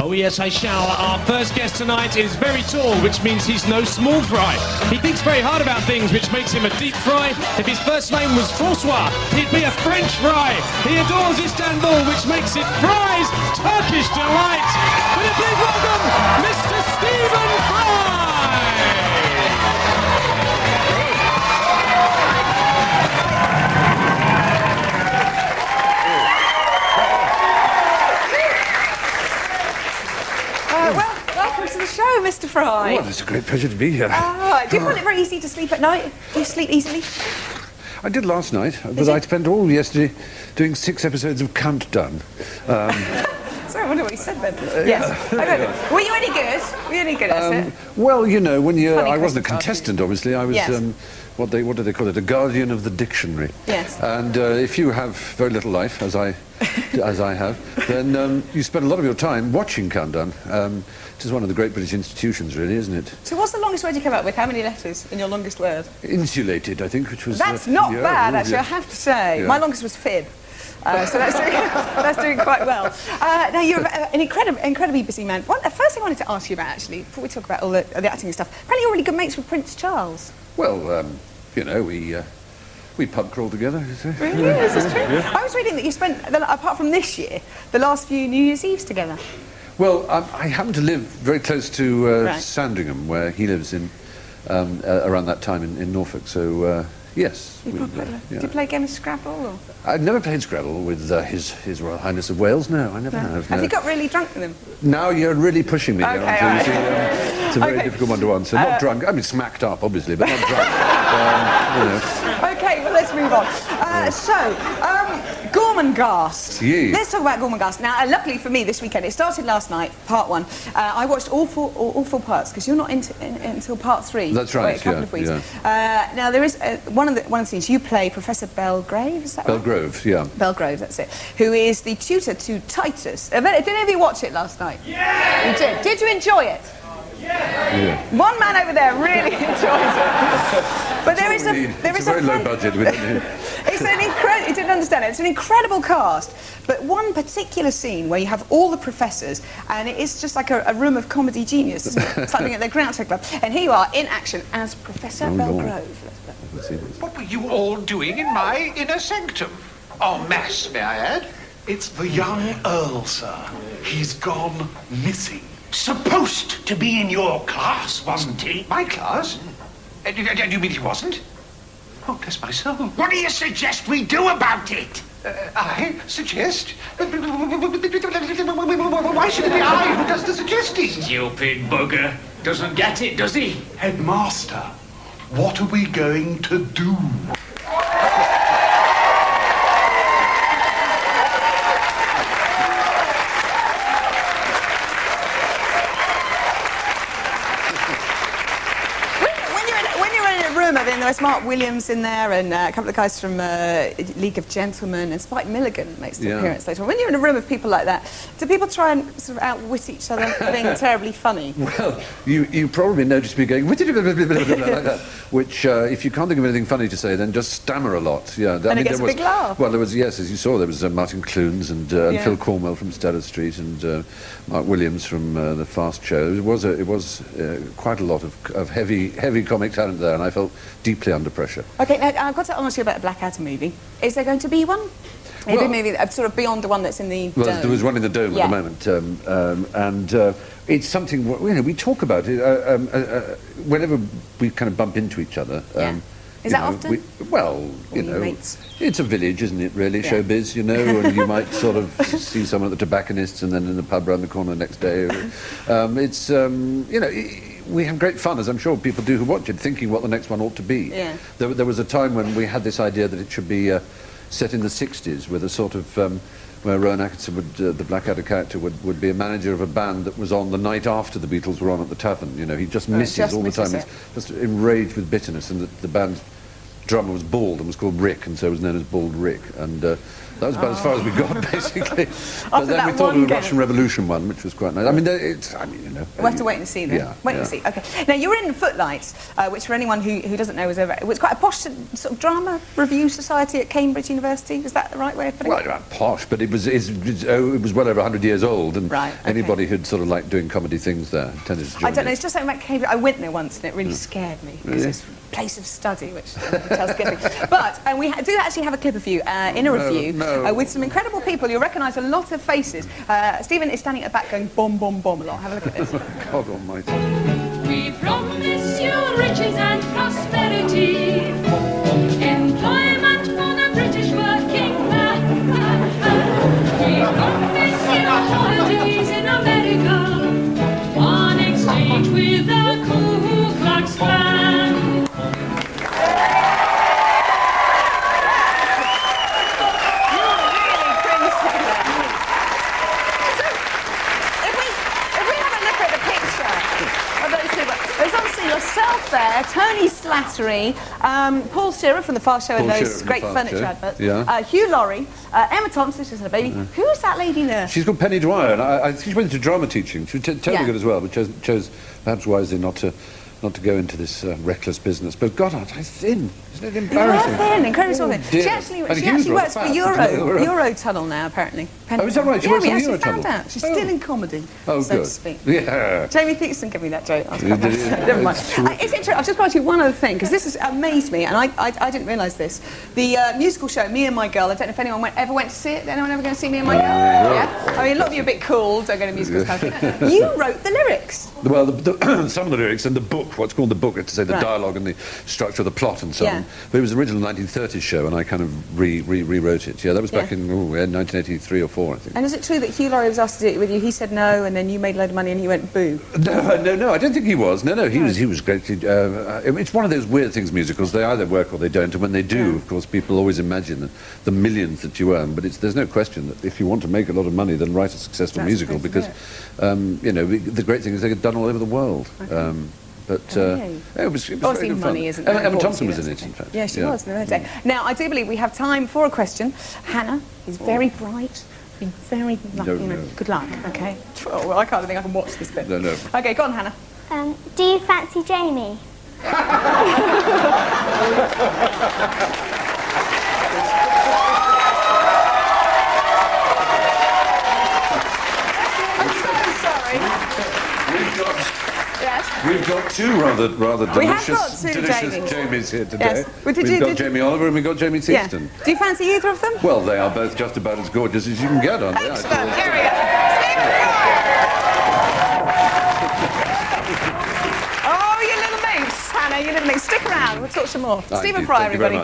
Oh yes, I shall. Our first guest tonight is very tall, which means he's no small fry. He thinks very hard about things, which makes him a deep fry. If his first name was Francois, he'd be a French fry. He adores Istanbul, which makes it Fry's Turkish delight. Will you please welcome Mr. Stephen Fry? Welcome to the show, Mr. Fry. Well, it's a great pleasure to be here. Do you find it very easy to sleep at night? Do you sleep easily? I did last night, but I spent all yesterday doing 6 episodes of Countdown. Sorry, I wonder what you said then. Yes. Okay. Were you any good? Were you any good at it? Well, you know, when you... Funny I wasn't a question, contestant, obviously. I was, Yes. what do they call it? A guardian of the dictionary. Yes. And if you have very little life, as I have, then you spend a lot of your time watching Countdown. It is one of the great British institutions, really, isn't it? So what's the longest word you came up with? How many letters in your longest word? Insulated, I think, which was... That's not yeah, bad, actually, yeah. I have to say. Yeah. My longest was fib. So that's doing quite well. Now, you're an incredibly busy man. The first thing I wanted to ask you about, actually, before we talk about all the acting and stuff, apparently you're really good mates with Prince Charles. Well, you know, we pub crawl together. Really? Is this true? Yeah. I was reading that you spent, apart from this year, the last few New Year's Eves together. Well, I happen to live very close to Right. Sandringham, where he lives in around that time in Norfolk. So yes. Did you play a game of Scrabble? Or? I've never played Scrabble with His Royal Highness of Wales. No, I never have. Have No. you got really drunk with him? Now you're really pushing me. Okay, aren't you? all right. See, it's a very Okay. difficult one to answer. Not drunk. I mean, smacked up, obviously, but not drunk. You know. Okay, well, let's move on. Gormenghast. Yeah. Let's talk about Gormenghast. Now, luckily for me, this weekend, it started last night, part 1. I watched all four parts, because you're not until part 3. That's right, Wait, a couple yeah, of weeks. yeah. Now, there is one of the scenes, you play Professor Belgrave, is that right? Belgrove, yeah. Belgrove, that's it. Who is the tutor to Titus. Did any of you watch it last night? Yeah! You did. Did you enjoy it? Yeah. One man over there really enjoys it. But there is It's a very low budget. We don't need... It's an incredible... You didn't understand it. It's an incredible cast. But one particular scene where you have all the professors, and it is just like a room of comedy genius, isn't it? Something at the Groundhog Club. And here you are in action as Professor Belgrove. What were you all doing in my inner sanctum? En masse, may I add? It's the young Earl, sir. He's gone missing. Supposed to be in your class, wasn't he? My class? Do you mean he wasn't? Oh, bless my soul. What do you suggest we do about it? I suggest? Why should it be I who does the suggesting? Stupid bugger. Doesn't get it, does he? Headmaster, what are we going to do? There was Mark Williams in there, and a couple of guys from League of Gentlemen, and Spike Milligan makes an appearance later on. When you're in a room of people like that, do people try and sort of outwit each other for being terribly funny? Well, you probably noticed me going like that, which if you can't think of anything funny to say, then just stammer a lot. Yeah, And it gets a big laugh. Well, there was, yes, as you saw, there was Martin Clunes and Phil Cornwell from Stella Street and Mark Williams from the Fast Show. It was quite a lot of heavy comic talent there, and I felt deeply under pressure. Okay, now I've got to ask you about the Black Adam movie. Is there going to be one? Maybe a movie sort of beyond the one that's in the well, dome. there was one in the dome at the moment, and it's something we talk about it whenever we kind of bump into each other. Is that often? Mates? It's a village, isn't it, really, showbiz, you know, and you might sort of see someone at the tobacconists and then in the pub round the corner the next day. We have great fun, as I'm sure people do who watch it, thinking what the next one ought to be. Yeah. There was a time when we had this idea that it should be set in the 60s with a sort of... where Rowan Atkinson the Blackadder character would be a manager of a band that was on the night after the Beatles were on at the tavern. You know, he just misses all the time. He's just enraged with bitterness, and the band drummer was bald and was called Rick, and so was known as Bald Rick. And that was about as far as we got, basically. But then we thought of the Russian Revolution one, which was quite nice. I mean, you know. We'll have to wait and see then. Wait and see. Okay. Now, you were in Footlights, which for anyone who doesn't know it was quite a posh sort of drama review society at Cambridge University. Is that the right way of putting it? Well, not posh, but it was well over 100 years old, and anybody who'd sort of liked doing comedy things there tended to join. I don't know. It's just something about Cambridge. I went there once, and it really scared me because it's a place of study, which tells giving. But we do actually have a clip of you in a review with some incredible people. You'll recognise a lot of faces. Stephen is standing at the back going bomb, bomb, bomb a lot. Have a look at this. God almighty. We promise you riches and prosperity, employment for the British working man. We promise you holidays in America, on exchange with the Ku Klux Klan. Yourself there, Tony Slattery, Paul Shearer from the Fast Show and those great furniture adverts, Hugh Laurie, Emma Thompson, she's a baby. Who is that lady there? She's called Penny Dwyer, and I think she went into drama teaching. She was totally good as well, but chose perhaps wisely not to go into this reckless business. But God, aren't I thin? Isn't it embarrassing? You are thin, incredibly thin. She actually works for Eurotunnel now, apparently. Oh, is that right? She works for Eurotunnel. Eurotunnel. Found out. She's still in comedy, so to speak. Yeah. Jamie Theakston gave me that joke. Never mind. It's interesting. I've just got to you one other thing, because this has amazed me, and I didn't realise this. The musical show, Me and My Girl, I don't know if anyone ever went to see it. Anyone ever going to see Me and My Girl? Yeah? I mean, a lot of you are a bit cool, don't go to musicals. You wrote the lyrics. Well, some of the lyrics and the book, what's called the book, to say the dialogue and the structure of the plot and so on. But it was an original 1930s show, and I kind of rewrote it. Yeah, that was back in 1983 or 4, I think. And is it true that Hugh Laurie was asked to do it with you? He said no, and then you made a load of money, and he went boo. No, I don't think he was. No, he was great. It's one of those weird things, musicals. They either work or they don't, and when they do, of course, people always imagine the millions that you earn. But there's no question that if you want to make a lot of money, then write a successful musical, because you know, the great thing is they get done all over the world. But it was very good money fun. isn't Emma Thompson was in it, in fact. Yeah, she was. Now, I do believe we have time for a question. Hannah is very bright. Very lucky. Good luck, okay? Oh, well, I can't think I can watch this bit. No. Okay, go on, Hannah. Do you fancy Jamie? We've got two rather delicious Jamies. Jamies here today. Yes. We've got Jamie Oliver and we've got Jamie Theakston. Yeah. Do you fancy either of them? Well, they are both just about as gorgeous as you can get, aren't they? Excellent. Here we go. Stephen Oh, you little minx, Hannah, you little minx. Stick around. We'll talk some more. Stephen Priory, everybody.